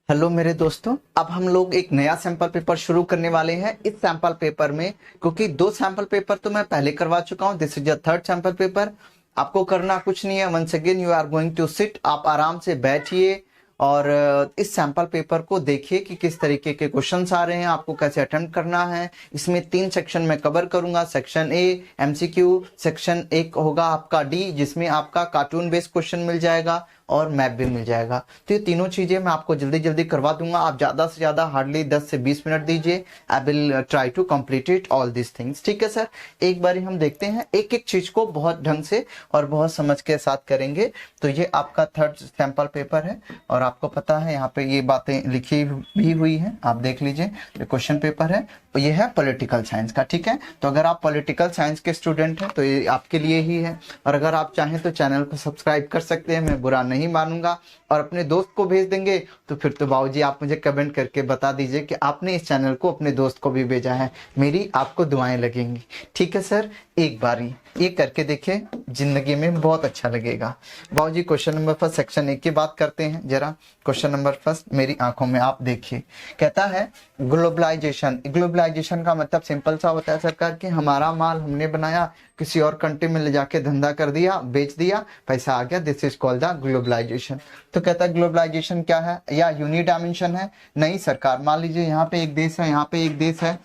Hello मेरे दोस्तों, अब हम लोग एक नया सैंपल पेपर शुरू करने वाले हैं। इस सैंपल पेपर में क्योंकि 2 सैंपल पेपर तो मैं पहले करवा चुका हूं, this is the third sample paper. आपको करना कुछ नहीं है, once again you are going to sit, आप आराम से बैठिए और इस सैंपल पेपर को देखिए कि किस तरीके के क्वेश्चंस आ रहे हैं, आपको कैसे अटेम्प्ट करना है। इसमें 3 सेक्शन में कवर करूंगा। सेक्शन ए एमसीक्यू, सेक्शन एक होगा आपका डी जिसमें आपका कार्टून बेस्ड क्वेश्चन मिल जाएगा और मैप भी मिल जाएगा। तो ये तीनों चीजें मैं आपको जल्दी जल्दी करवा दूंगा। आप ज्यादा से ज्यादा हार्डली 10 से 20 मिनट दीजिए। I will try to complete it all this things. ठीक है सर, एक बारी हम देखते हैं, एक एक चीज को बहुत ढंग से और बहुत समझ के साथ करेंगे। तो ये आपका थर्ड सैंपल पेपर है और आपको पता है यहाँ पे ये बातें लिखी भी हुई हैं, आप देख लीजिए। ये क्वेश्चन पेपर है, ये है पॉलिटिकल साइंस का। ठीक है, तो अगर आप पॉलिटिकल साइंस के स्टूडेंट हैं तो ये आपके लिए ही है। और अगर आप चाहें तो चैनल को सब्सक्राइब कर सकते हैं, मैं बुरा नहीं मानूंगा। और अपने दोस्त को भेज देंगे तो फिर तो बाबूजी आप मुझे कमेंट करके बता दीजिए कि आपने इस चैनल को अपने दोस्त को भी भेजा है, मेरी आपको दुआएं लगेंगी। ठीक है सर, एक बारी ये करके देखिए, जिंदगी में बहुत अच्छा लगेगा। बाबूजी क्वेश्चन नंबर फर्स्ट सेक्शन 1 की बात करते हैं जरा। क्वेश्चन नंबर फर्स्ट मेरी आंखों में आप देखिए, कहता है ग्लोबलाइजेशन। ग्लोबलाइजेशन का मतलब सिंपल सा होता है सरकार कि हमारा माल हमने बनाया, किसी और कंट्री में ले जाके धंधा कर दिया, बेच दिया, पैसा आ गया, this is called the globalization. तो कहता है ग्लोबलाइजेशन क्या है, या यूनि डायमेंशन है? नहीं सरकार, मान लीजिए यहाँ पे एक देश है, यहाँ पे एक देश है,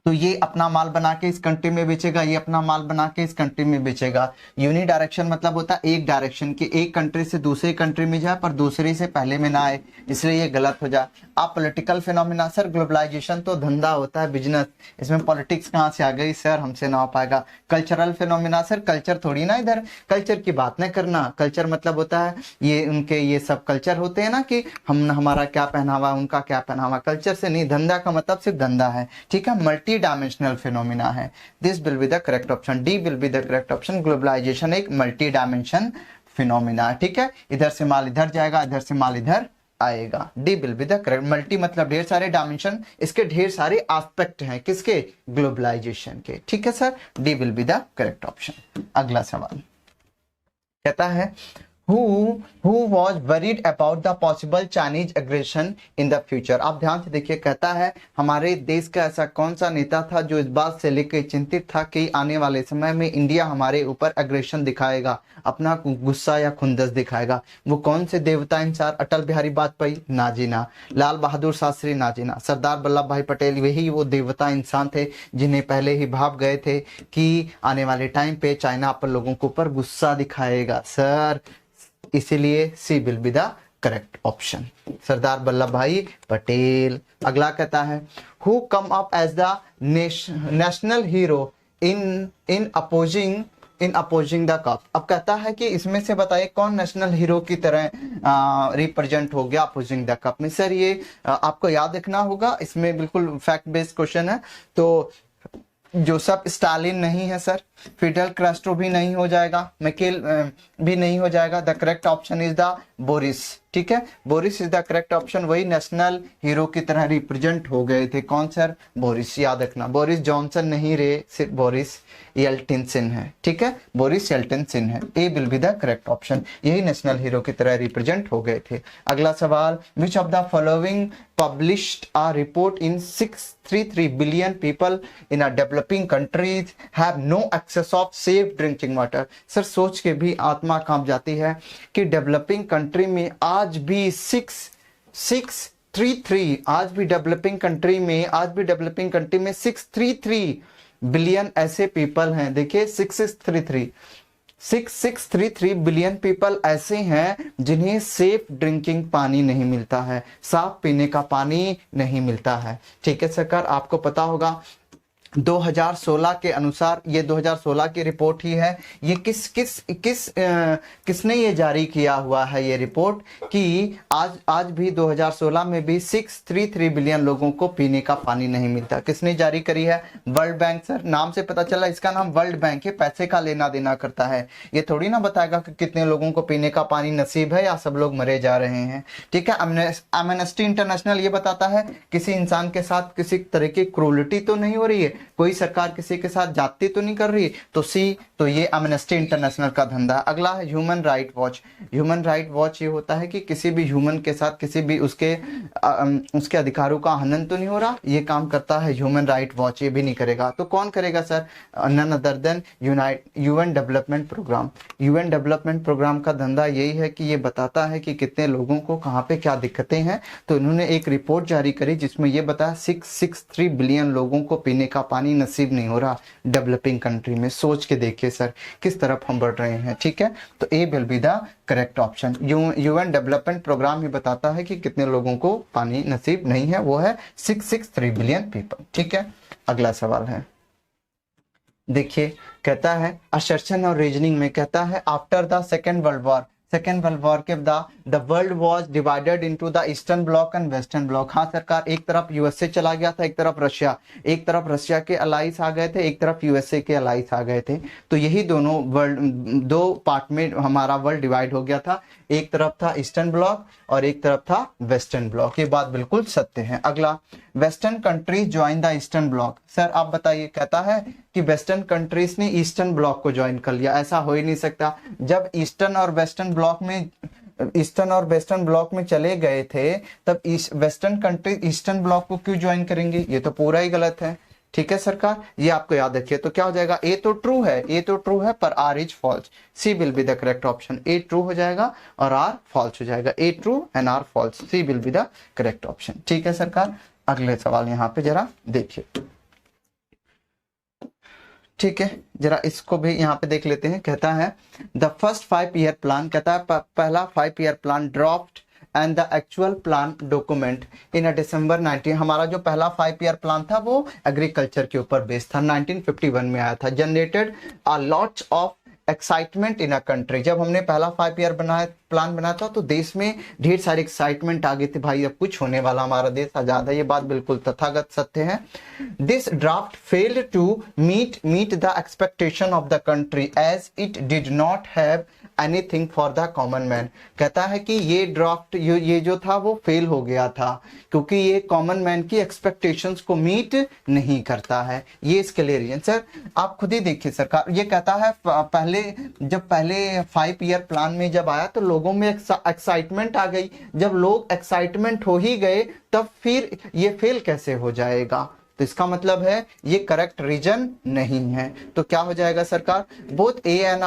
तो ये अपना माल बना के इस कंट्री में बेचेगा, ये अपना माल बना के इस कंट्री में बेचेगा। यूनि डायरेक्शन मतलब होता है एक डायरेक्शन की, एक कंट्री से दूसरी कंट्री में जाए पर दूसरी से पहले में ना आए, इसलिए ये गलत हो जाए। आप पॉलिटिकल फिनोमिना, सर ग्लोबलाइजेशन तो धंधा होता है, बिजनेस, इसमें पॉलिटिक्स कहाँ से आ गई सर, हमसे ना हो पाएगा। कल्चरल फिनोमिना, सर कल्चर थोड़ी ना, इधर कल्चर की बात न करना। कल्चर मतलब होता है ये उनके ये सब कल्चर होते हैं ना कि हम हमारा क्या पहनावा, उनका क्या पहनावा, कल्चर से नहीं। धंधा का मतलब सिर्फ धंधा है। ठीक है, मल्टी डायमेंशनल फिनोमिना है। This will be the correct option, D will be the correct option. Globalization एक मल्टी डायमेंशन फिनोमिना। ठीक है, इधर से माल इधर जाएगा, इधर से माल इधर आएगा। D will be the correct. Multi मतलब ढेर सारे डायमेंशन, इसके ढेर सारे एस्पेक्ट हैं, किसके, ग्लोबलाइजेशन के। ठीक है sir, D will be the correct option. अगला सवाल कहता है who was worried about the possible Chinese aggression in the future। आप ध्यान से देखिए, कहता है हमारे देश का ऐसा कौन सा नेता था जो इस बात से लेकर चिंतित था कि आने वाले समय में इंडिया हमारे ऊपर अग्रेशन दिखाएगा, अपना गुस्सा या खुंदस दिखाएगा। वो कौन से देवता इंसान? अटल बिहारी वाजपेयी? ना जी ना। लाल बहादुर शास्त्री? ना जी ना। सरदार वल्लभ भाई पटेल? वही वो देवता इंसान थे जिन्हें पहले ही भाप गए थे कि आने वाले टाइम पे चाइना अपन लोगों के ऊपर गुस्सा दिखाएगा सर, इसीलिए C will be the correct option, Sardar Vallabh Bhai Patel. अगला कहता है who come up as the national hero in opposing the cup. अब कहता है कि इसमें से बताइए कौन नेशनल हीरो की तरह रिप्रेजेंट हो गया अपोजिंग द कप में। सर ये आपको याद रखना होगा, इसमें बिल्कुल फैक्ट बेस्ड क्वेश्चन है। तो जोसेफ स्टालिन नहीं है सर, फिडेल कैस्ट्रो भी नहीं हो जाएगा, मैकेल भी नहीं हो जाएगा। The correct option is the Boris. ठीक है, Boris is the correct option. वही नेशनल हीरो की तरह रिप्रेजेंट हो गए थे। कौन सर? बोरिस, याद रखना। बोरिस जॉनसन नहीं रे, सिर्फ बोरिस येल्टिनसन है। ठीक है, बोरिस येल्टिनसन है। A will be the correct option, यही नेशनल हीरो की तरह रिप्रेजेंट हो गए थे। अगला सवाल, which of the following published a report in 633 billion people in a developing countries have no access of safe drinking water. Sir सोच के भी आत्मा कांप जाती है कि डेवलपिंग कंट्री में आज भी 633, आज भी डेवलपिंग कंट्री में 633 बिलियन ऐसे पीपल हैं। देखिए 633 बिलियन पीपल ऐसे हैं जिन्हें सेफ ड्रिंकिंग पानी नहीं मिलता है, साफ पीने का पानी नहीं मिलता है। ठीक है सरकार, आपको पता होगा 2016 के अनुसार, ये 2016 की रिपोर्ट ही है। ये किसने ये जारी किया हुआ है ये रिपोर्ट कि आज भी 2016 में भी 633 बिलियन लोगों को पीने का पानी नहीं मिलता। किसने जारी करी है? World bank. सर नाम से पता चला, इसका नाम वर्ल्ड बैंक है, पैसे का लेना देना करता है। ये थोड़ी ना बताएगा कि कितने लोगों को पीने का पानी नसीब है या सब लोग मरे जा रहे हैं। ठीक है, एमनेस्टी इंटरनेशनल ये बताता है किसी इंसान के साथ किसी तरह की क्रूरटी तो नहीं हो रही है, कोई सरकार किसी के साथ जाती तो नहीं कर रही। तो सी, तो ये एमनेस्टी इंटरनेशनल का धंधा। अगला है human right watch. Human right watch ये होता है कि किसी भी ह्यूमन के साथ किसी भी उसके अधिकारों का हनन तो नहीं हो रहा, ये काम करता है ह्यूमन राइट वॉच। ये भी नहीं करेगा तो कौन करेगा sir? None other than UN development program. UN development program का धंधा यही है कि ये बताता है कि कितने लोगों को कहाँ पे क्या दिक्कतें हैं। तो इन्होंने एक रिपोर्ट जारी करी जिसमें ये बताया 663 बिलियन लोगों को पीने का पानी नसीब नहीं हो रहा डेवलपिंग कंट्री में। सोच के देखिए सर किस तरफ हम बढ़ रहे हैं। ठीक है, तो A will be the correct option. UN development programme ही बताता है कि कितने लोगों को पानी नसीब नहीं है, वो है 663 बिलियन पीपल। ठीक है, अगला सवाल है, देखिए कहता है असर्शन और रीजनिंग में कहता है after the second world war के the world was divided into the eastern bloc and western bloc. हाँ सरकार, एक तरफ यूएसए चला गया था, एक तरफ रशिया, एक तरफ रशिया के अलाइस आ गए थे, एक तरफ यूएसए के अलाइस आ गए थे। तो यही दोनों वर्ल्ड, दो पार्ट में हमारा वर्ल्ड डिवाइड हो गया था। एक तरफ था ईस्टर्न ब्लॉक और एक तरफ था वेस्टर्न ब्लॉक। ये बात बिल्कुल सत्य है। अगला, western countries join the eastern block. Sir आप बताइए, कहता है कि वेस्टर्न कंट्रीज ने ईस्टर्न ब्लॉक को ज्वाइन कर लिया। ऐसा हो ही नहीं सकता। जब ईस्टर्न और वेस्टर्न ब्लॉक में चले गए थे तब वेस्टर्न कंट्री ईस्टर्न ब्लॉक को क्यों ज्वाइन करेंगे? ये तो पूरा ही गलत है। ठीक है सरकार, ये आपको याद रखिए। तो क्या हो जाएगा? ए तो ट्रू है पर R is false. C will be the correct option. A true हो जाएगा और आर फॉल्स हो जाएगा। A true and R false. C will be the correct option. ठीक है सरकार, अगले सवाल यहाँ पे जरा देखिए। ठीक है, जरा इसको भी यहाँ पे देख लेते हैं। कहता है द फर्स्ट 5 ईयर प्लान, कहता है पहला 5 year plan draft and the actual plan document in December 19। हमारा जो पहला 5 ईयर प्लान था वो एग्रीकल्चर के ऊपर बेस्ड था, 1951 में आया था। Generated a lots of excitement in a country. जब हमने पहला 5 ईयर प्लान बनाया था तो देश में ढेर सारी एक्साइटमेंट आ गई थी, भाई अब कुछ होने वाला, हमारा देश आजाद है। ये बात बिल्कुल तथागत सत्य है। This draft failed to meet the expectation of the country as it did not have anything for the common man. कहता है कि ये ड्राफ्ट ये जो था वो फेल हो गया था क्योंकि ये कॉमन मैन की एक्सपेक्टेशंस को मीट नहीं करता है। ये इसके लिए रीजन। सर आप खुद ही देखिए सरकार, ये कहता है पहले 5 ईयर प्लान में जब आया तो लोगों में एक्साइटमेंट आ गई। जब लोग एक्साइटमेंट हो ही गए तब फिर ये फेल कैसे हो जाएगा? तो इसका मतलब है ये करेक्ट रीजन नहीं है। तो क्या हो जाएगा सरकार? Both A and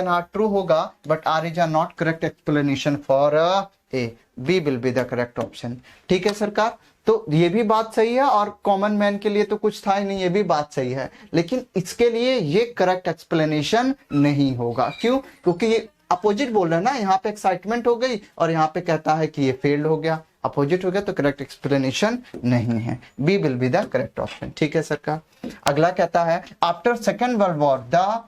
R true होगा but R is not correct explanation for A. B will be the correct option. ठीक है सरकार, तो ये भी बात सही है और कॉमन मैन के लिए तो कुछ था ही नहीं, ये भी बात सही है, लेकिन इसके लिए ये करेक्ट एक्सप्लेनेशन नहीं होगा। क्यों? क्योंकि ये अपोजिट बोल रहा है ना, यहाँ पे एक्साइटमेंट हो गई और यहाँ पे कहता है कि ये फेल्ड हो गया, अपोजिट हो गया, तो करेक्ट एक्सप्लेनेशन नहीं है। B will be the correct option. ठीक है सरकार, अगला कहता है after second world war the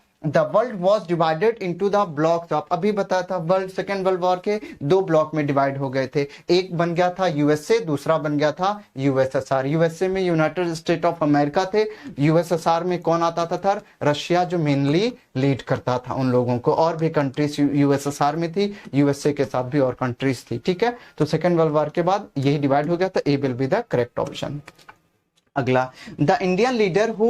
world was divided into the blocks of. अभी बताया था सेकेंड वर्ल्ड वॉर के 2 ब्लॉक में डिवाइड हो गए थे। एक बन गया था यूएसए, दूसरा बन गया था यूएसएसआर। यूएसए में यूनाइटेड स्टेट ऑफ अमेरिका थे, यूएसएसआर में कौन आता था? रशिया, जो मेनली लीड करता था उन लोगों को। और भी कंट्रीज यूएसएसआर में थी, यूएसए के साथ भी और कंट्रीज थी। ठीक है, तो सेकेंड वर्ल्ड वॉर के बाद यही डिवाइड हो गया था। A will be the correct option. अगला, the Indian leader who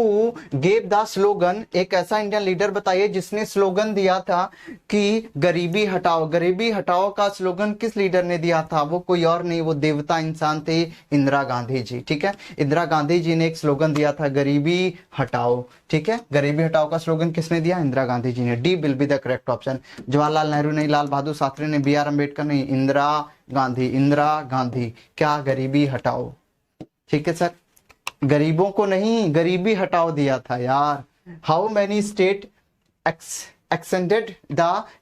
gave the slogan. एक ऐसा इंडियन लीडर बताइए जिसने स्लोगन दिया था कि गरीबी हटाओ। गरीबी हटाओ का स्लोगन किस लीडर ने दिया था? वो कोई और नहीं, वो देवता इंसान थे, इंदिरा गांधी जी। ठीक है, इंदिरा गांधी जी ने एक स्लोगन दिया था गरीबी हटाओ। ठीक है, गरीबी हटाओ का स्लोगन किसने दिया? इंदिरा गांधी जी ने। D will be the correct option. Jawaharlal Nehru नहीं, लाल बहादुर शास्त्री ने, B.R. अम्बेडकर नहीं, इंदिरा गांधी। क्या? गरीबी हटाओ। ठीक है सर, गरीबों को नहीं, गरीबी हटाओ दिया था यार। How many state extended the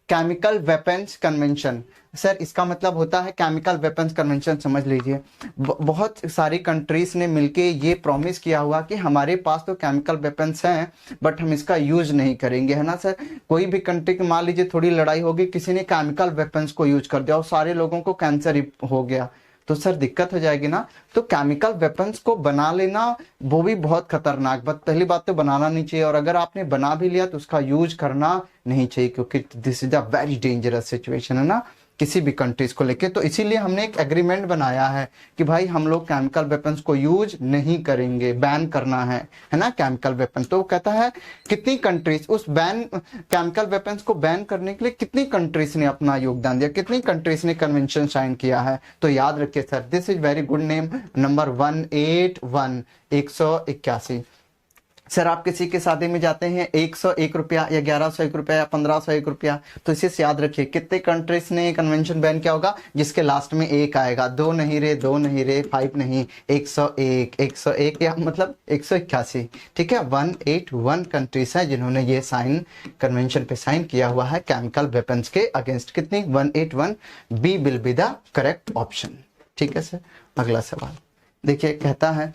chemical weapons convention. Sir इसका मतलब होता है केमिकल वेपन्स कन्वेंशन, समझ लीजिए बहुत सारी कंट्रीज ने मिलके ये प्रॉमिस किया हुआ कि हमारे पास तो केमिकल वेपन्स हैं बट हम इसका यूज नहीं करेंगे, है ना सर। कोई भी कंट्री की मान लीजिए थोड़ी लड़ाई होगी, किसी ने केमिकल वेपन्स को यूज कर दिया और सारे लोगों को कैंसर हो गया तो सर दिक्कत हो जाएगी ना। तो केमिकल वेपन्स को बना लेना वो भी बहुत खतरनाक बात। पहली बात तो बनाना नहीं चाहिए, और अगर आपने बना भी लिया तो उसका यूज करना नहीं चाहिए क्योंकि this is a very dangerous situation, है ना। किसी भी कंट्रीज को लेके। तो इसीलिए हमने एक एग्रीमेंट बनाया है कि भाई हम लोग केमिकल वेपन्स को यूज नहीं करेंगे, बैन करना है ना केमिकल वेपन। तो वो कहता है कितनी कंट्रीज उस बैन केमिकल वेपन्स को बैन करने के लिए कितनी कंट्रीज ने अपना योगदान दिया, कितनी कंट्रीज ने कन्वेंशन साइन किया है। तो याद रखिए sir, this is very good name, number 181 181। Sir आप किसी के शादी में जाते हैं 101 रुपया या 1101 रुपया या 1501 रुपया, तो इसे याद रखिए कितने कंट्रीज ने कन्वेंशन बैन किया होगा, जिसके लास्ट में एक आएगा। 2 नहीं रे, 2 नहीं रे, 5 नहीं, 101 101 या मतलब 181। ठीक है, 181 कंट्रीज है जिन्होंने ये साइन कन्वेंशन पे साइन किया हुआ है केमिकल वेपन्स के अगेंस्ट। कितनी? 181। B will be the correct option. ठीक है सर, अगला सवाल देखिए, कहता है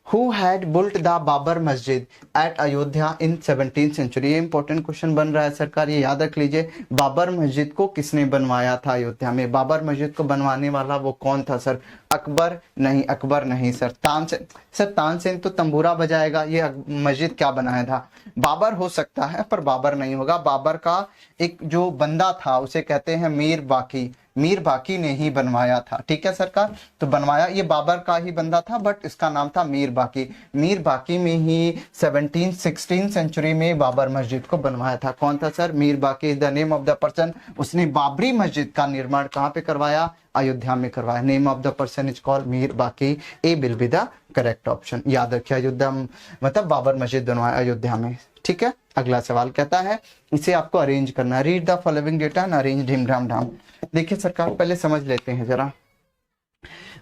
who had built the Babur Masjid at Ayodhya in 17th century. ये इंपॉर्टेंट क्वेश्चन बन रहा है सरकार, ये याद रख लीजिए। बाबर मस्जिद को किसने बनवाया था अयोध्या में? बाबर मस्जिद को बनवाने वाला वो कौन था सर? अकबर? नहीं, अकबर नहीं सर। तानसेन। सर तानसेन तो तंबूरा बजाएगा, ये मस्जिद क्या बनाया था? बाबर हो सकता है पर बाबर नहीं होगा। बाबर का एक जो बंदा था उसे कहते हैं मीर बाकी, मीर बाकी ने ही बनवाया था। ठीक है सरकार, तो बनवाया ये बाबर का ही बंदा था, बट इसका नाम था मीर बाकी। मीर बाकी में ही 16th सेंचुरी में बाबर मस्जिद को बनवाया था। कौन था सर? मीर बाकी, the name of the person. उसने बाबरी मस्जिद का निर्माण कहाँ पे करवाया? अयोध्या में करवाया। Name of the person is called Mir Baqi. A will be the correct option. याद रखिए, अयोध्या मतलब बाबर मस्जिद बनवाया अयोध्या में। ठीक है, अगला सवाल कहता है इसे आपको अरेंज करना है। Read the following data and arrange ढीम ढाम ढाम। देखिए सरकार, पहले समझ लेते हैं जरा,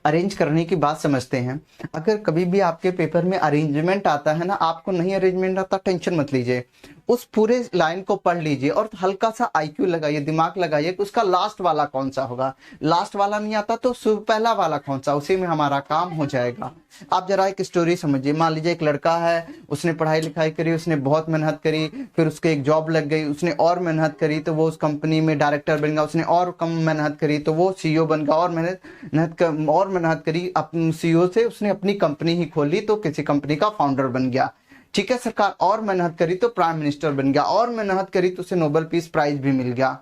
अरेंज करने की बात समझते हैं। अगर कभी भी आपके पेपर में अरेंजमेंट आता है ना, आपको नहीं अरेंजमेंट आता टेंशन मत लीजिए, उस पूरे लाइन को पढ़ लीजिए और हल्का सा आईक्यू लगाइए, दिमाग लगाइए कि उसका लास्ट वाला कौन सा होगा। लास्ट वाला नहीं आता तो पहला वाला कौन सा, उसी में हमारा काम हो जाएगा। आप जरा एक स्टोरी समझिए। मान लीजिए एक लड़का है, उसने पढ़ाई लिखाई करी, उसने बहुत मेहनत करी, फिर उसके एक जॉब लग गई, उसने और मेहनत करी तो वो उस कंपनी में डायरेक्टर बन गया, उसने और कम मेहनत करी तो वो सीईओ बन गया, और मेहनत करी अपने सीईओ से उसने अपनी कंपनी ही खोली तो किसी कंपनी का फाउंडर बन गया। ठीक है सरकार, और मेहनत करी तो प्राइम मिनिस्टर बन गया, और मेहनत करी तो उसे नोबेल पीस प्राइज भी मिल गया।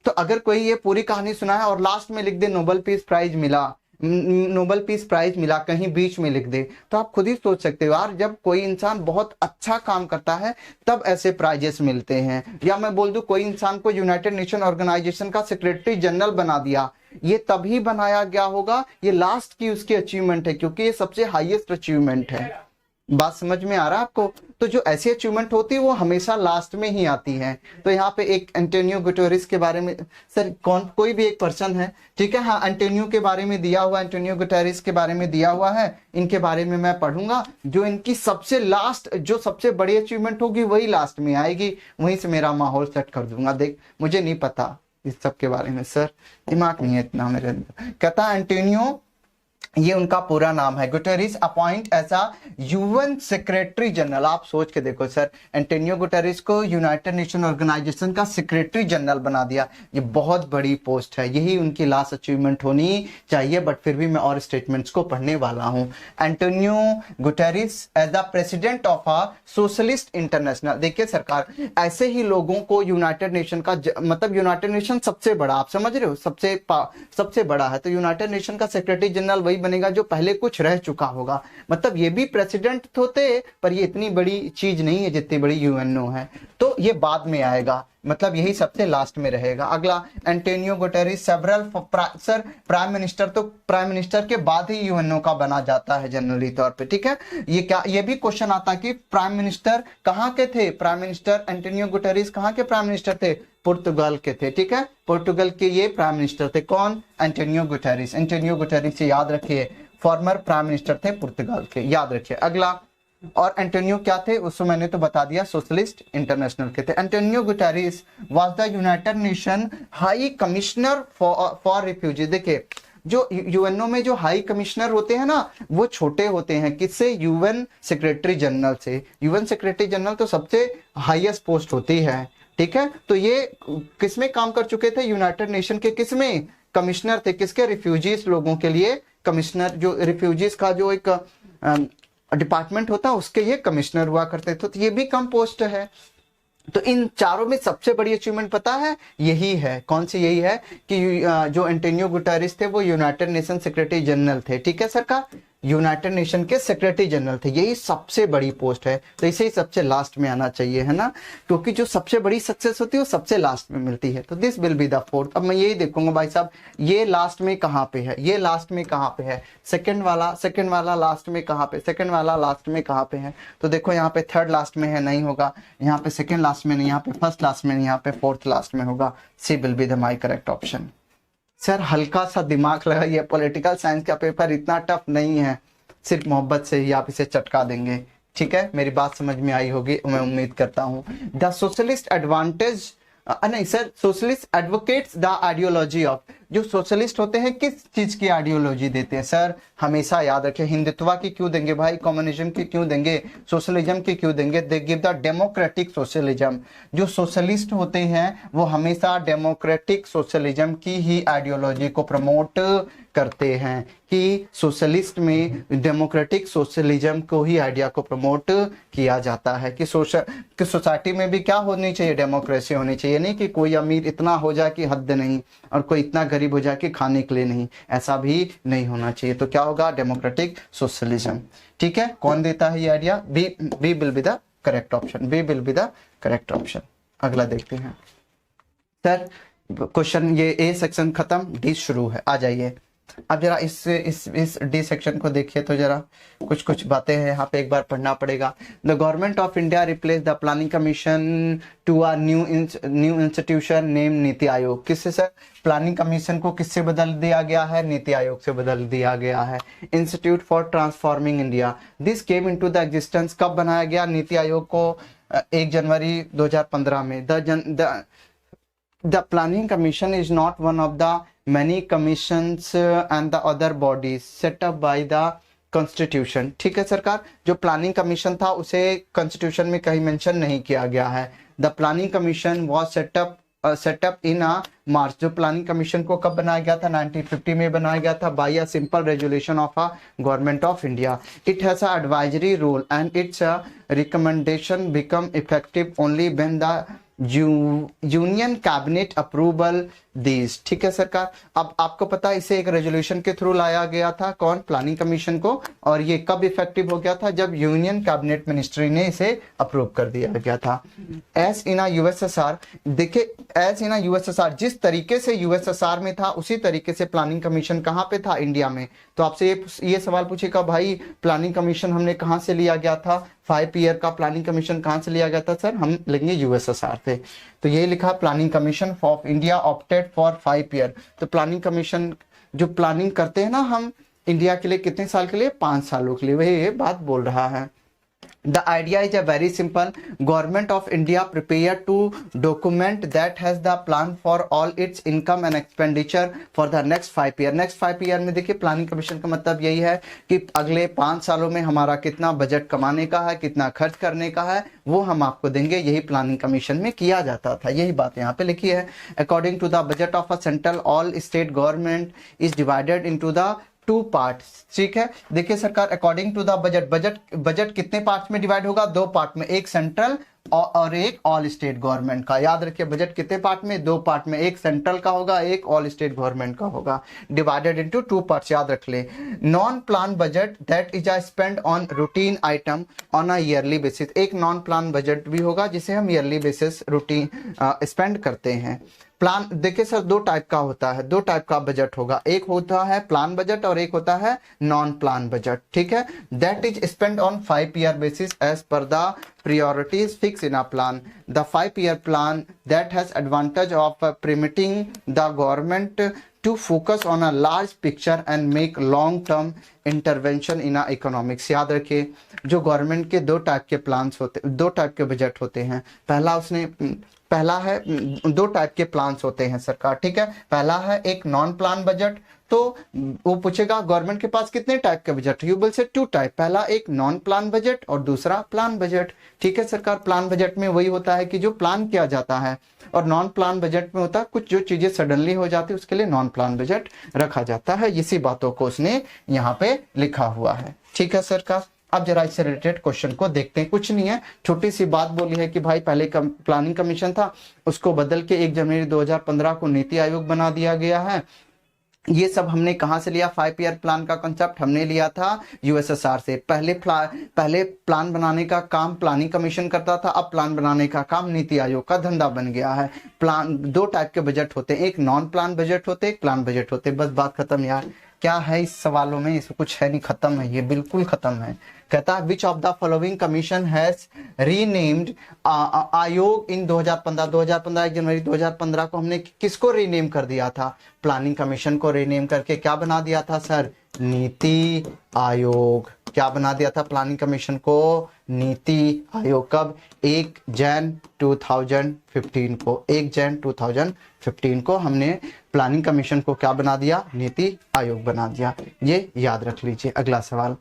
तो अगर कोई ये पूरी कहानी सुनाए और लास्ट में लिख दे नोबेल पीस प्राइज मिला, नोबेल पीस प्राइज मिला, कहीं बीच में लिख दे, तो आप खुद ही सोच सकते हो यार, जब कोई इंसान बहुत अच्छा काम करता है तब ऐसे प्राइजेस मिलते हैं। या मैं बोल दूं, कोई इंसान को यूनाइटेड नेशन ऑर्गेनाइजेशन का सेक्रेटरी जनरल बना दिया, ये तभी बनाया गया होगा, ये लास्ट की उसकी अचीवमेंट है, क्योंकि ये सबसे हाईएस्ट अचीवमेंट है। बात समझ में आ रहा है आपको? तो जो ऐसी अचीवमेंट होती है वो हमेशा लास्ट में ही आती है। तो यहाँ पे एक एंटोनियो गुटेरेस के बारे में, सर कोई भी एक पर्सन है, ठीक है, हाँ एंटोनियो के बारे में दिया हुआ, एंटोनियो गुटेरेस के बारे में दिया हुआ है, इनके बारे में मैं पढ़ूंगा। जो इनकी सबसे लास्ट, जो सबसे बड़ी अचीवमेंट होगी वही लास्ट में आएगी, वहीं से मेरा माहौल सेट कर दूंगा। देख, मुझे नहीं पता इस सब के बारे में सर, दिमाग नहीं है इतना मेरे अंदर। कहता एंटोनियो, ये उनका पूरा नाम है, Guterres appoint as a UN secretary general. आप सोच के देखो सर, एंटोनियो गुटेरेस को यूनाइटेड नेशन ऑर्गेनाइजेशन का सेक्रेटरी जनरल बना दिया। ये बहुत बड़ी पोस्ट है, यही उनकी लास्ट अचीवमेंट होनी चाहिए, बट फिर भी मैं और स्टेटमेंट्स को पढ़ने वाला हूं। Antonio Guterres as the president of a socialist international. देखिए सरकार, ऐसे ही लोगों को यूनाइटेड नेशन का मतलब यूनाइटेड नेशन सबसे बड़ा, आप समझ रहे हो, सबसे बड़ा है, तो यूनाइटेड नेशन का सेक्रेटरी जनरल वही बनेगा जो पहले कुछ रह चुका होगा। मतलब ये भी प्रेसिडेंट होते, पर ये इतनी बड़ी चीज नहीं है जितनी बड़ी यूएनओ है, तो ये बाद में आएगा, मतलब यही सबसे लास्ट में रहेगा। अगला, Antonio Guterres several sir, prime minister तो प्राइम मिनिस्टर के बाद ही यूएनओ का बना जाता है जनरली तौर पे। ठीक है, ये क्या, ये भी क्वेश्चन आता कि प्राइम मिनिस्टर कहाँ के थे? प्राइम मिनिस्टर एंटोनियो गुटेरेस कहाँ के प्राइम मिनिस्टर थे? पुर्तगाल के थे। ठीक है, पुर्तगाल के ये प्राइम मिनिस्टर थे। कौन? Antonio Guterres. एंटोनियो गुटेरेस से याद रखिए, फॉर्मर प्राइम मिनिस्टर थे पुर्तगाल के, याद रखिए। अगला, और एंटोनियो क्या थे उसको मैंने तो बता दिया, सोशलिस्ट इंटरनेशनल के थे। Antonio Guterres was the United nation high commissioner for refugee. देखिए, जो यूएनओ में जो हाई कमिश्नर होते हैं ना, वो छोटे होते हैं, किससे? यूएन सेक्रेटरी जनरल से। यूएन सेक्रेटरी जनरल तो सबसे हाईएस्ट पोस्ट होती है। ठीक है, तो ये किसमें काम कर चुके थे? यूनाइटेड नेशन के किसमें? कमिश्नर थे। किसके? रिफ्यूजीज लोगों के लिए कमिश्नर, जो रिफ्यूजीज का जो एक डिपार्टमेंट होता है उसके ये कमिश्नर हुआ करते थे। तो ये भी कम पोस्ट है। तो इन चारों में सबसे बड़ी अचीवमेंट पता है यही है, कौन सी? यही है कि जो एंटोनियो गुटेरेस थे वो यूनाइटेड नेशन सेक्रेटरी जनरल थे, ठीक है सरकार, यूनाइटेड नेशन के सेक्रेटरी जनरल थे, यही सबसे बड़ी पोस्ट है, तो इसे ही सबसे लास्ट में आना चाहिए, है ना, क्योंकि जो सबसे बड़ी सक्सेस होती है वो सबसे लास्ट में मिलती है। तो this will be the fourth. अब मैं यही देखूंगा भाई साहब ये लास्ट में कहाँ पे है, ये लास्ट में कहाँ पे है, सेकंड वाला लास्ट में कहाँ पे, सेकंड वाला लास्ट में कहाँ पे है, तो देखो यहाँ पे थर्ड लास्ट में है, नहीं होगा, यहाँ पे सेकंड लास्ट में नहीं, यहाँ पे फर्स्ट लास्ट में नहीं, यहाँ पे फोर्थ लास्ट में होगा, C will be the my correct option. Sir हल्का सा दिमाग लगाइए, पॉलिटिकल साइंस का पेपर इतना टफ नहीं है, सिर्फ मोहब्बत से ही आप इसे चटका देंगे, ठीक है, मेरी बात समझ में आई होगी मैं उम्मीद करता हूं। द सोशलिस्ट एडवांटेज, नहीं sir, socialist advocates the ideology of, जो सोशलिस्ट होते हैं किस चीज की आइडियोलॉजी देते हैं सर, हमेशा याद रखें, हिंदुत्व की क्यों देंगे भाई, कम्युनिज्म की क्यों देंगे, सोशलिज्म की क्यों देंगे, they give the democratic socialism. जो सोशलिस्ट होते हैं वो हमेशा डेमोक्रेटिक सोशलिज्म की ही आइडियोलॉजी को प्रमोट करते हैं, कि सोशलिस्ट में डेमोक्रेटिक सोशलिज्म को ही आइडिया को प्रमोट किया जाता है, कि सोसाइटी में भी क्या होनी चाहिए, डेमोक्रेसी होनी चाहिए, नहीं कि कोई अमीर इतना हो जाए कि हद नहीं और कोई इतना गरीब हो जाए कि खाने के लिए नहीं, ऐसा भी नहीं होना चाहिए। तो क्या होगा, डेमोक्रेटिक सोशलिज्म, ठीक है, कौन देता है ये idea, B will be the correct option, B will be the correct option. अगला देखते हैं सर, क्वेश्चन ये ए सेक्शन खत्म, डी शुरू है, आ जाइए। अब जरा इस डी सेक्शन को देखिए तो जरा कुछ बातें हैं यहाँ पे, एक बार पढ़ना पड़ेगा। The government of India replace the planning commission to a new institution name Niti Aayog. किससे सर, प्लानिंग कमीशन को किससे बदल दिया गया है, नीति आयोग से बदल दिया गया है। Institute for transforming India, this came into the existence, कब बनाया गया नीति आयोग को, 1 जनवरी 2015 में। The planning commission is not one of the many commissions and the other bodies set up by the constitution, ठीक है सरकार, जो प्लानिंग कमीशन था उसे कॉन्स्टिट्यूशन में कहीं मेंशन नहीं किया गया है। The planning commission was set up in a March, जो प्लानिंग कमीशन को कब बनाया गया था, 1950 में बनाया गया था, by a simple resolution of a government of India. It has a advisory role and its recommendation become effective only when the union cabinet approval these, ठीक है सरकार। अब आपको पता है इसे एक रेजोल्यूशन के थ्रू लाया गया था, कौन, प्लानिंग कमीशन को, और ये कब इफेक्टिव हो गया था, जब यूनियन कैबिनेट मिनिस्ट्री ने इसे अप्रूव कर दिया गया था। एज इन यूएसएसआर, देखिए एज इन यूएसएसआर, जिस तरीके से यूएसएसआर में था उसी तरीके से प्लानिंग कमीशन कहाँ पे था, इंडिया में। तो आपसे ये सवाल पूछेगा भाई प्लानिंग कमीशन हमने कहाँ से लिया गया था, 5 ईयर का प्लानिंग कमीशन कहाँ से लिया गया था सर, हम लेंगे यूएसएसआर से। तो ये लिखा planning commission of India opted for 5 year. तो प्लानिंग कमीशन जो प्लानिंग करते हैं ना हम इंडिया के लिए, कितने साल के लिए, 5 सालों के लिए, वही ये बात बोल रहा है। The idea is a very simple. Government of India prepared to document that has the plan for all its income and expenditure for the next 5 year. Next 5 year में देखिए प्लानिंग कमीशन का मतलब यही है कि अगले 5 सालों में हमारा कितना बजट कमाने का है, कितना खर्च करने का है, वो हम आपको देंगे। यही प्लानिंग कमीशन में किया जाता था, यही बात यहाँ पे लिखी है। According to the budget of a central, all state government is divided into the 2 parts, ठीक है। देखिए सरकार, अकॉर्डिंग टू द बजट कितने पार्ट्स में डिवाइड होगा, 2 पार्ट में, एक सेंट्रल और एक ऑल स्टेट गवर्नमेंट का। याद रखिए बजट कितने पार्ट में, 2 पार्ट में, एक सेंट्रल का होगा, एक ऑल स्टेट गवर्नमेंट का होगा, डिवाइडेड इनटू 2 पार्ट्स, याद रख ले। Non plan budget that is a spend on routine item on a yearly basis, एक नॉन प्लान बजट भी होगा जिसे हम ईयरली बेसिस रूटीन स्पेंड करते हैं। प्लान, देखिए सर 2 टाइप का होता है, 2 टाइप का बजट होगा, एक होता है प्लान बजट और एक होता है नॉन प्लान बजट, ठीक है। That is spend on 5 year basis as per the priorities fixed in a plan. The 5-year plan that has advantage of permitting the government to focus on a large picture and make long-term intervention in a economics. याद रखिए जो government के 2 type के plans होते, 2 type के budget होते हैं। पहला है 2 टाइप के प्लान्स होते हैं सरकार, ठीक है। पहला है एक नॉन प्लान बजट, तो वो पूछेगा गवर्नमेंट के पास कितने टाइप के budget, you will say 2 type, पहला एक नॉन प्लान बजट और दूसरा प्लान बजट, ठीक है सरकार। प्लान बजट में वही होता है कि जो प्लान किया जाता है, और नॉन प्लान बजट में होता है कुछ जो चीजें सडनली हो जाती है उसके लिए नॉन प्लान बजट रखा जाता है। इसी बातों को उसने यहाँ पे लिखा हुआ है, ठीक है सरकार। अब जरा इससे रिलेटेड क्वेश्चन को देखते हैं। कुछ नहीं है, छोटी सी बात बोली है कि भाई पहले प्लानिंग कमीशन था, उसको बदल के 1 जनवरी 2015 को नीति आयोग बना दिया गया है। ये सब हमने कहां से लिया? 5 ईयर प्लान का कॉन्सेप्ट हमने लिया था यूएसएसआर से। पहले प्लान बनाने का काम प्लानिंग कमीशन करता था, अब प्लान बनाने का काम नीति आयोग का धंधा बन गया है। प्लान 2 टाइप के बजट होते हैं, एक नॉन प्लान बजट होते, एक प्लान बजट होते। बस बात खत्म यार। क्या है इस सवालों में? इसमें कुछ है नहीं, खत्म है, ये बिल्कुल खत्म है। कहता है विच of the following commission has renamed आयोग इन 2015 1 जनवरी 2015 को हमने किसको रीनेम कर दिया था? प्लानिंग कमीशन को रीनेम करके क्या बना दिया था सर? नीति आयोग। क्या बना दिया था प्लानिंग कमीशन को? नीति आयोग। कब? 1 जन 2015 को, 1 जन 2015 को हमने प्लानिंग कमीशन को क्या बना दिया? नीति आयोग बना दिया। ये याद रख लीजिए। अगला सवाल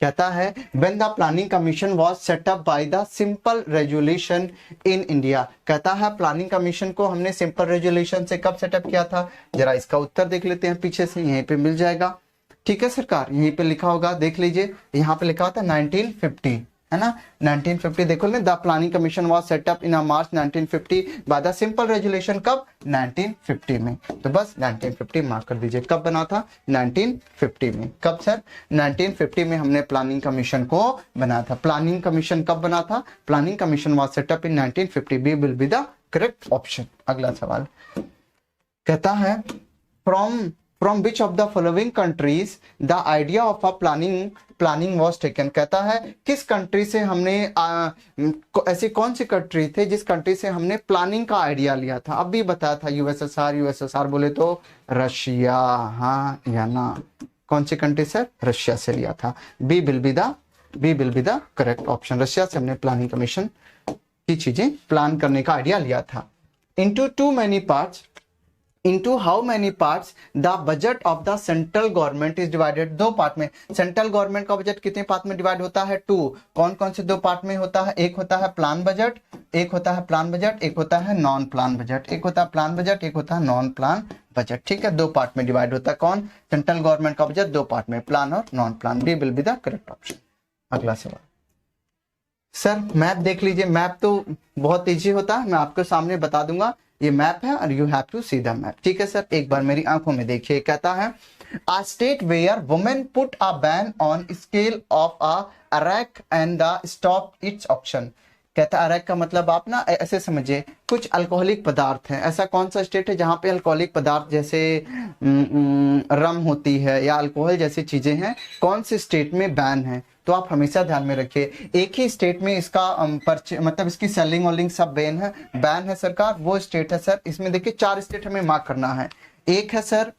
कहता है when the planning commission was set up by the simple resolution in India। कहता है प्लानिंग कमीशन को हमने सिंपल रेजोल्यूशन से कब सेटअप किया था? जरा इसका उत्तर देख लेते हैं पीछे से, यहीं पे मिल जाएगा। ठीक है सरकार, यहीं पे लिखा होगा, देख लीजिए, यहाँ पे लिखा होता है 1950, है ना? 1950 देखो ना, the planning commission was set up in March 1950 by the simple resolution. कब? 1950 में। तो बस 1950 मार्क कर दीजिए। कब बना था? 1950 में। कब सर? 1950 में हमने प्लानिंग कमीशन को बनाया था। प्लानिंग कमीशन कब बना था? Planning commission was set up in 1950। B will be the correct option. अगला सवाल कहता है from which of the following countries the idea of a planning was taken। कहता है किस कंट्री से हमने ऐसी कौन सी कंट्री थे जिस कंट्री से हमने प्लानिंग का आइडिया लिया था? अब भी बताया था यूएसएसआर बोले तो रशिया, हाँ या ना? कौन सी कंट्री सर? रशिया से लिया था। B will be the correct option. Russia से हमने प्लानिंग कमीशन की चीजें प्लान करने का आइडिया लिया था। Into how many parts the budget of the central government is divided। 2 part में। सेंट्रल गवर्नमेंट का बजट कितने पार्ट में डिवाइड होता है? 2। कौन कौन से 2 पार्ट में होता है? एक होता है प्लान बजट, एक होता है प्लान बजट, एक होता है नॉन प्लान बजट। एक होता है प्लान बजट, एक होता है नॉन प्लान बजट। ठीक है, 2 पार्ट में डिवाइड होता है। कौन? सेंट्रल गवर्नमेंट का बजट 2 पार्ट में, प्लान और non plan. B will be the correct option. अगला सवाल सर, मैप देख लीजिए। मैप तो बहुत ईजी होता है, मैं आपके सामने बता दूंगा। ये मैप है और you have to see the map. ठीक है सर, एक बार मेरी आंखों में देखिए। कहता है a state where women put a ban on scale of a Iraq and the stop its auction। कहता है अरैक का मतलब आप ना ऐसे समझिए, कुछ अल्कोहलिक पदार्थ हैं। ऐसा कौन सा स्टेट है जहां पे अल्कोहलिक पदार्थ जैसे रम होती है या अल्कोहल जैसी चीजें हैं, कौन से स्टेट में बैन है? तो आप हमेशा ध्यान में रखिए, एक ही स्टेट में इसका मतलब इसकी सेलिंग वॉलिंग सब बैन है सरकार। वो स्टेट है सर, इसमें देखिए 4 स्टेट हमें मार्क करना है। एक है सर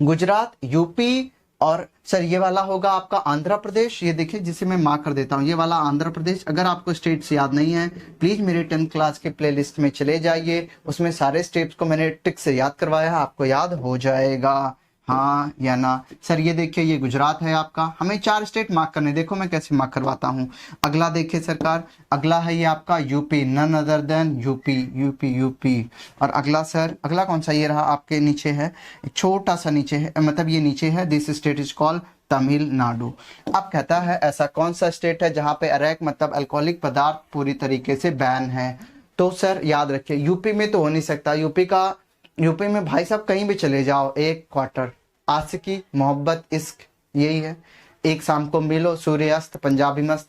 गुजरात, यूपी, और सर ये वाला होगा आपका आंध्र प्रदेश। ये देखिए जिसे मैं मार्क कर देता हूँ, ये वाला आंध्र प्रदेश। अगर आपको स्टेट्स याद नहीं है, प्लीज मेरे 10th क्लास के प्लेलिस्ट में चले जाइए, उसमें सारे स्टेट्स को मैंने टिक से याद करवाया है, आपको याद हो जाएगा। हाँ या ना? सर ये देखिए, ये गुजरात है आपका। हमें 4 स्टेट मार्क करने, देखो मैं कैसे मार्क करवाता हूँ। अगला देखिए सरकार, अगला है ये आपका UP, none other than UP. और अगला सर, अगला कौन सा? ये रहा आपके नीचे है, छोटा सा नीचे है, मतलब ये नीचे है, this state is called Tamil Nadu. अब कहता है ऐसा कौन सा स्टेट है जहां पे अरैक मतलब अल्कोहलिक पदार्थ पूरी तरीके से बैन है? तो सर याद रखिए, यूपी में तो हो नहीं सकता। यूपी में भाई साहब कहीं भी चले जाओ, एक क्वार्टर, आशिकी, मोहब्बत, इश्क, यही है। एक शाम को मिलो, सूर्यास्त, पंजाबी मस्त,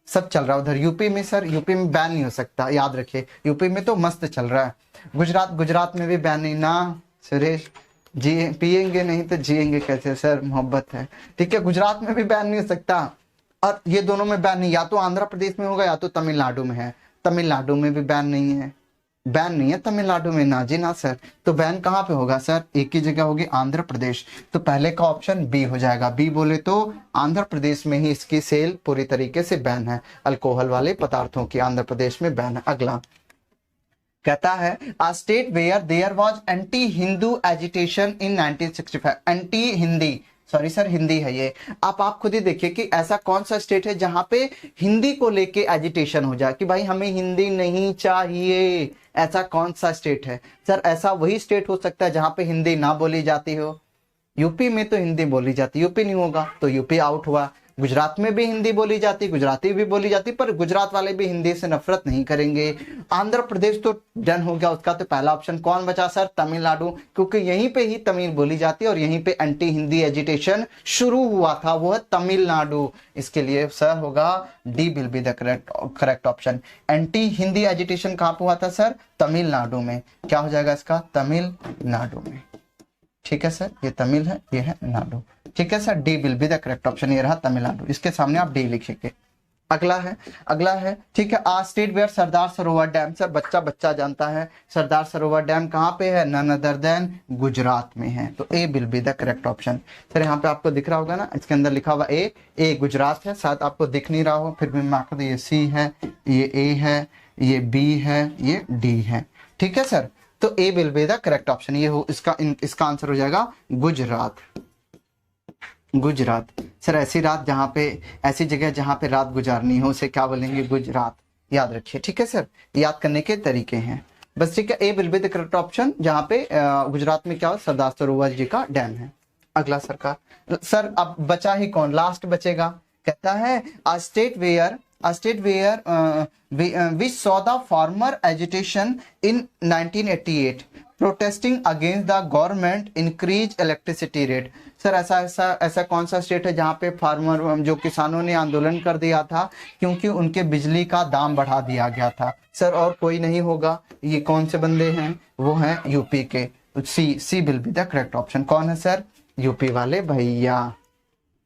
सब चल रहा है उधर। यूपी में सर, यूपी में बैन नहीं हो सकता, याद रखिए। यूपी में तो मस्त चल रहा है। गुजरात में भी बैन नहीं ना सुरेश जी, पिएंगे नहीं तो जिएंगे कैसे सर? मोहब्बत है। ठीक है, गुजरात में भी बैन नहीं हो सकता, और ये दोनों में बैन नहीं, या तो आंध्र प्रदेश में होगा या तो तमिलनाडु में है। तमिलनाडु में भी बैन नहीं है, तमिलनाडु में ना जी ना सर। तो बैन कहाँ पे होगा सर? एक ही जगह होगी, आंध्र प्रदेश। तो पहले का ऑप्शन बी हो जाएगा। बी बोले तो आंध्र प्रदेश में ही इसकी सेल पूरी तरीके से बैन है, अल्कोहल वाले पदार्थों की आंध्र प्रदेश में बैन है। अगला कहता है a state where there was anti Hindu agitation in 1965। Anti Hindi, sorry sir Hindi है ये। आप खुद ही देखिए कि ऐसा कौन सा स्टेट है जहां पे हिंदी को लेके एजिटेशन हो जाए कि भाई हमें हिंदी नहीं चाहिए। ऐसा कौन सा स्टेट है सर? ऐसा वही स्टेट हो सकता है जहां पे हिंदी ना बोली जाती हो। यूपी में तो हिंदी बोली जाती, यूपी नहीं होगा तो यूपी आउट हुआ। गुजरात में भी हिंदी बोली जाती, गुजराती भी बोली जाती, पर गुजरात वाले भी हिंदी से नफरत नहीं करेंगे। आंध्र प्रदेश तो डन हो गया उसका, तो पहला ऑप्शन कौन बचा सर? तमिलनाडु, क्योंकि यहीं पे ही तमिल बोली जाती है और यहीं पे एंटी हिंदी एजिटेशन शुरू हुआ था, वो है तमिलनाडु। इसके लिए सर होगा D will be the correct option. Anti Hindi agitation कहां पे हुआ था सर? तमिलनाडु में। क्या हो जाएगा इसका? तमिलनाडु में। ठीक है सर, ये तमिल है, ये है नाडु। ठीक है sir, D will be the correct option, ये रहा तमिलनाडु। इसके सामने आप डी लिखेंगे। अगला है ठीक है, आ state where Sardar Sarovar dam. Sir बच्चा जानता है सरदार सरोवर डैम कहाँ पे है? नन अदर देन गुजरात में है, तो A will be the correct option. Sir यहाँ पे आपको दिख रहा होगा ना, इसके अंदर लिखा हुआ ए गुजरात है, शायद आपको दिख नहीं रहा हो, फिर भी मैं आपको, ये सी है, ये ए है, ये बी है, ये डी है। ठीक है सर, तो A will be the correct option. ये हो इसका आंसर हो जाएगा गुजरात। गुजरात सर ऐसी जगह जहां पे रात गुजारनी हो उसे क्या बोलेंगे? गुजरात। याद रखिए, ठीक है सर, याद करने के तरीके हैं बस। ठीक है, A will be the correct option, जहां पे गुजरात में क्या हो? सरदार सरोवर जी का डैम है। अगला सर अब बचा ही कौन? लास्ट बचेगा। कहता है a state where we saw the farmer agitation in 1988 protesting against the government increased electricity rate। Sir ऐसा कौन सा स्टेट है जहां पे फार्मर जो किसानों ने आंदोलन कर दिया था क्योंकि उनके बिजली का दाम बढ़ा दिया गया था? सर और कोई नहीं होगा, ये कौन से बंदे हैं? वो हैं यूपी के। C will be the correct option. कौन है सर? यूपी वाले भैया।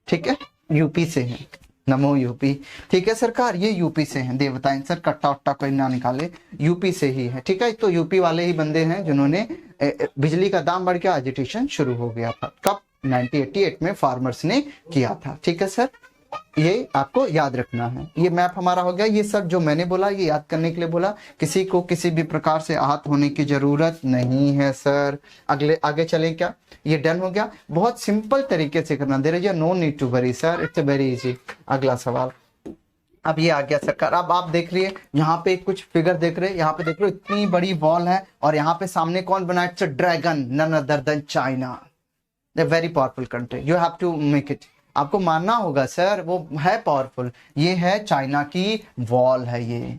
ठीक है, यूपी से हैं, नमो यूपी। ठीक है सरकार, ये यूपी से हैं, दे बताएं सर, कट्टा उट्टा कोई ना निकाले, यूपी से ही है। ठीक है, तो यूपी वाले ही बंदे हैं जिन्होंने बिजली का दाम बढ़ गया, एजिटेशन शुरू हो गया था। कब? 1988 में फार्मर्स ने किया था। ठीक है सर, ये आपको याद रखना है। ये मैप हमारा हो गया। ये सब जो मैंने बोला ये याद करने के लिए बोला, किसी को किसी भी प्रकार से आहत होने की जरूरत नहीं है सर। आगे चलें क्या? ये डन हो गया। बहुत सिंपल तरीके से करना, there is no need to worry sir, it's very easy. अगला सवाल, अब ये आ गया सरकार। अब आप देख रही है यहाँ पे कुछ फिगर देख रहे हैं, यहाँ पे देख रहे हो इतनी बड़ी वॉल है और यहाँ पे सामने कौन बना है? It's dragon, none other than China, the very powerful country, you have to make it. आपको मानना होगा सर, वो है पावरफुल। ये है चाइना की वॉल है, ये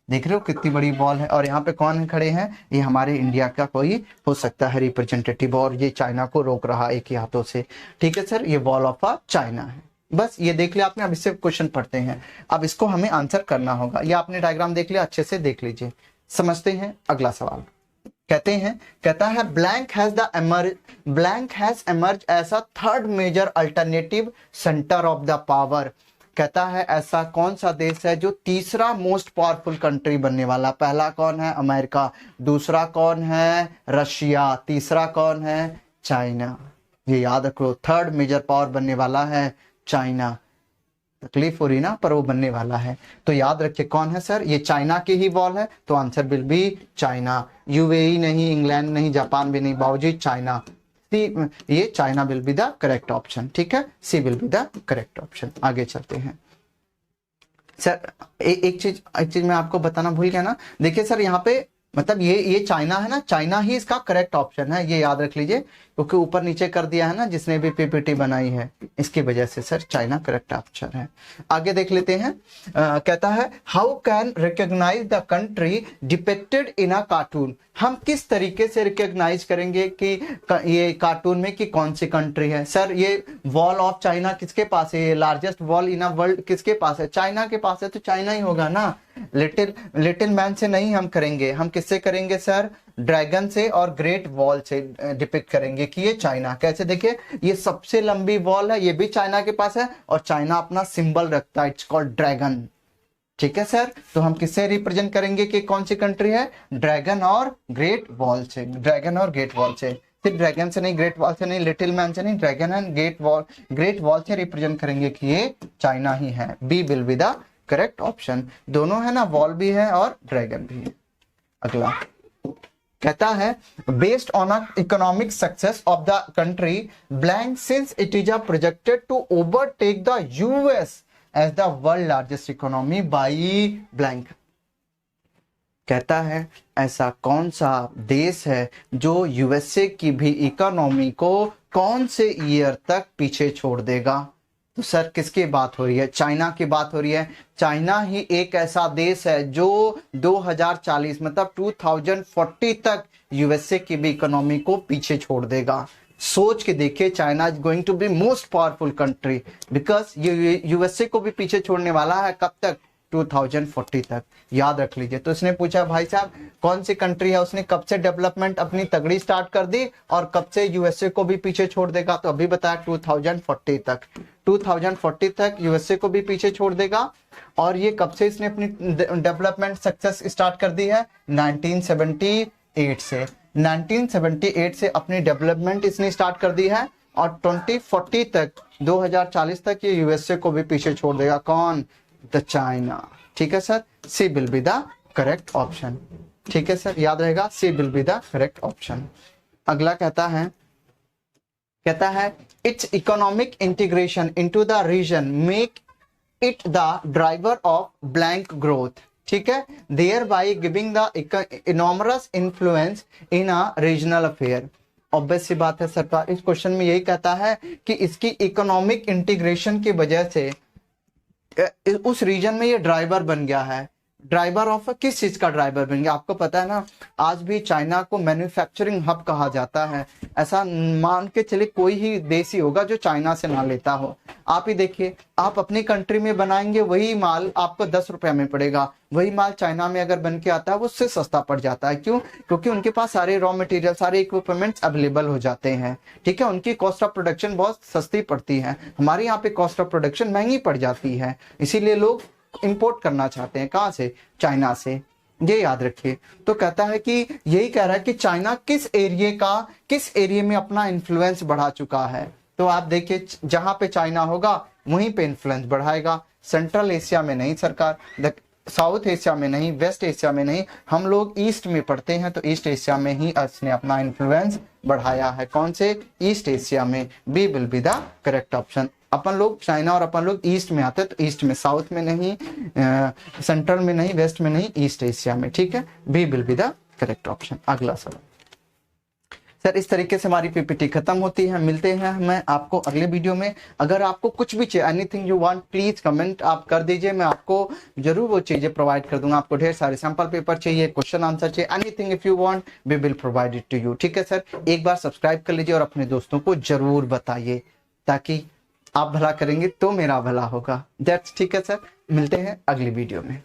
देख रहे हो कितनी बड़ी वॉल है। और यहाँ पे कौन खड़े हैं? ये हमारे इंडिया का कोई हो सकता है रिप्रेजेंटेटिव, और ये चाइना को रोक रहा एक ही हाथों से। ठीक है सर, ये वॉल ऑफ चाइना है। बस ये देख लिया आपने। अब इससे क्वेश्चन पढ़ते हैं, अब इसको हमें आंसर करना होगा। ये आपने डायग्राम देख लिया, अच्छे से देख लीजिए, समझते हैं। अगला सवाल कहता है blank has emerge as a third major alternative centre of the power. कहता है ऐसा कौन सा देश है जो तीसरा मोस्ट पावरफुल कंट्री बनने वाला? पहला कौन है? अमेरिका। दूसरा कौन है? रशिया। तीसरा कौन है? चाइना। ये याद रखो, थर्ड मेजर पावर बनने वाला है चाइना। तकलीफ हो रही ना, पर वो बनने वाला है, तो याद रखिए कौन है सर? ये चाइना की ही वॉल है, तो answer will be China. UAE नहीं, इंग्लैंड नहीं, जापान भी नहीं, बाबूजी चाइना। ये China will be the correct option. ठीक है, C will be the correct option. आगे चलते हैं सर। एक चीज मैं आपको बताना भूल गया ना। देखिए सर, यहाँ पे मतलब ये चाइना है ना, चाइना ही इसका करेक्ट ऑप्शन है, ये याद रख लीजिए, क्योंकि ऊपर नीचे कर दिया है ना जिसने भी पीपीटी बनाई है, इसकी वजह से सर चाइना करेक्ट ऑप्शन है। आगे देख लेते हैं। कहता है how can recognise the country depicted in a cartoon. हम किस तरीके से रिकॉग्नाइज करेंगे कि ये कार्टून में कि कौन सी कंट्री है? सर ये वॉल ऑफ चाइना किसके पास है? ये largest wall in a world किसके पास है? चाइना के पास है, तो चाइना ही होगा ना। लिटिल मैन से नहीं हम करेंगे, हम किससे करेंगे सर? ड्रैगन से और ग्रेट वॉल से डिपिक्ट करेंगे कि ये चाइना। कैसे? देखिए, ये सबसे लंबी वॉल है, ये भी चाइना के पास है, और चाइना अपना सिंबल रखता है, इट्स कॉल्ड ड्रैगन। ठीक है सर, तो हम किससे रिप्रेजेंट करेंगे कि कौन सी कंट्री है? ड्रैगन और ग्रेट वॉल से। ड्रैगन और ग्रेट वॉल से, सिर्फ ड्रैगन से नहीं, ग्रेट वॉल से नहीं, लिटिल मैन से नहीं, ड्रैगन एंड ग्रेट वॉल से रिप्रेजेंट करेंगे कि ये चाइना ही है। B will be the correct option. दोनों है ना, वॉल भी है और ड्रैगन भी है। अगला कहता है based on a economic success of the country blank since it is a projected to overtake the US as the world largest economy by blank. कहता है ऐसा कौन सा देश है जो यूएसए की भी इकोनॉमी को कौन से ईयर तक पीछे छोड़ देगा? तो सर किसकी बात हो रही है? चाइना की बात हो रही है। चाइना ही एक ऐसा देश है जो 2040 मतलब 2040 तक यूएसए की भी इकोनॉमी को पीछे छोड़ देगा। सोच के देखिए, China is going to be most powerful country because ये यूएसए को भी पीछे छोड़ने वाला है। कब तक? 2040 तक। याद रख लीजिए। तो उसने पूछा भाई साहब कौन सी कंट्री है, उसने कब से डेवलपमेंट अपनी तगड़ी स्टार्ट कर दी और कब से यूएसए को भी पीछे छोड़ देगा? तो अभी बताया 2040 तक। 2040 तक यूएसए को भी पीछे छोड़ देगा। और ये कब से इसने अपनी डेवलपमेंट सक्सेस स्टार्ट कर दी है? 1978 से। 1978 से अपनी डेवलपमेंट इसने स्टार्ट कर दी है और 2040 तक 2040 तक ये यूएसए को भी पीछे छोड़ देगा। कौन? The China. ठीक है sir, C will be the correct option. ठीक है सर, याद रहेगा, C will be the correct option. अगला कहता है its economic integration into the region make it the driver of blank growth. ठीक है, thereby giving the enormous influence in a regional affair. Obvious सी बात है सरकार, इस क्वेश्चन में यही कहता है कि इसकी इकोनॉमिक इंटीग्रेशन की वजह से उस रीजन में ये ड्राइवर बन गया है। ड्राइवर ऑफ किस चीज का ड्राइवर बन गया? आपको पता है ना, आज भी चाइना को मैन्युफैक्चरिंग हब कहा जाता है। ऐसा मान के चले कोई ही देश ही होगा जो चाइना से ना लेता हो। आप ही देखिए, आप अपनी कंट्री में बनाएंगे वही माल आपको 10 रुपए में पड़ेगा, वही माल चाइना में अगर बन के आता है वो उससे सस्ता पड़ जाता है। क्यों? क्योंकि उनके पास सारे रॉ मटेरियल, सारे इक्विपमेंट्स अवेलेबल हो जाते हैं। ठीक है, उनकी कॉस्ट ऑफ प्रोडक्शन बहुत सस्ती पड़ती है। हमारे यहाँ पे कॉस्ट ऑफ प्रोडक्शन महंगी पड़ जाती है, इसीलिए लोग इंपोर्ट करना चाहते हैं। कहां से? चाइना से। ये याद रखिए। तो कहता है कि यही कह रहा है कि चाइना किस एरिया में अपना इन्फ्लुएंस बढ़ा चुका है। तो आप देखिए, जहां पे चाइना होगा वहीं पे इन्फ्लुएंस बढ़ाएगा। सेंट्रल एशिया में नहीं सरकार, साउथ एशिया में नहीं, वेस्ट एशिया में नहीं, हम लोग ईस्ट में पढ़ते हैं तो ईस्ट एशिया में ही इसने अपना इन्फ्लुएंस बढ़ाया है। कौन से? ईस्ट एशिया में। B will be the correct option. अपन लोग चाइना और अपन लोग ईस्ट में आते हैं तो ईस्ट में, साउथ में नहीं, सेंट्रल में नहीं, वेस्ट में नहीं, ईस्ट एशिया में। ठीक है, B will be the correct option. अगला सवाल सर, इस तरीके से हमारी पीपीटी खत्म होती है। मिलते हैं मैं आपको अगले वीडियो में। अगर आपको कुछ भी चाहिए, anything you want, please comment आप कर दीजिए, मैं आपको जरूर वो चीजें प्रोवाइड कर दूंगा। आपको ढेर सारे सैंपल पेपर चाहिए, क्वेश्चन आंसर चाहिए, anything if you want we will provide it to you. ठीक है सर, एक बार सब्सक्राइब कर लीजिए और अपने दोस्तों को जरूर बताइए, ताकि आप भला करेंगे तो मेरा भला होगा। दैट्स ठीक है सर, मिलते हैं अगली वीडियो में।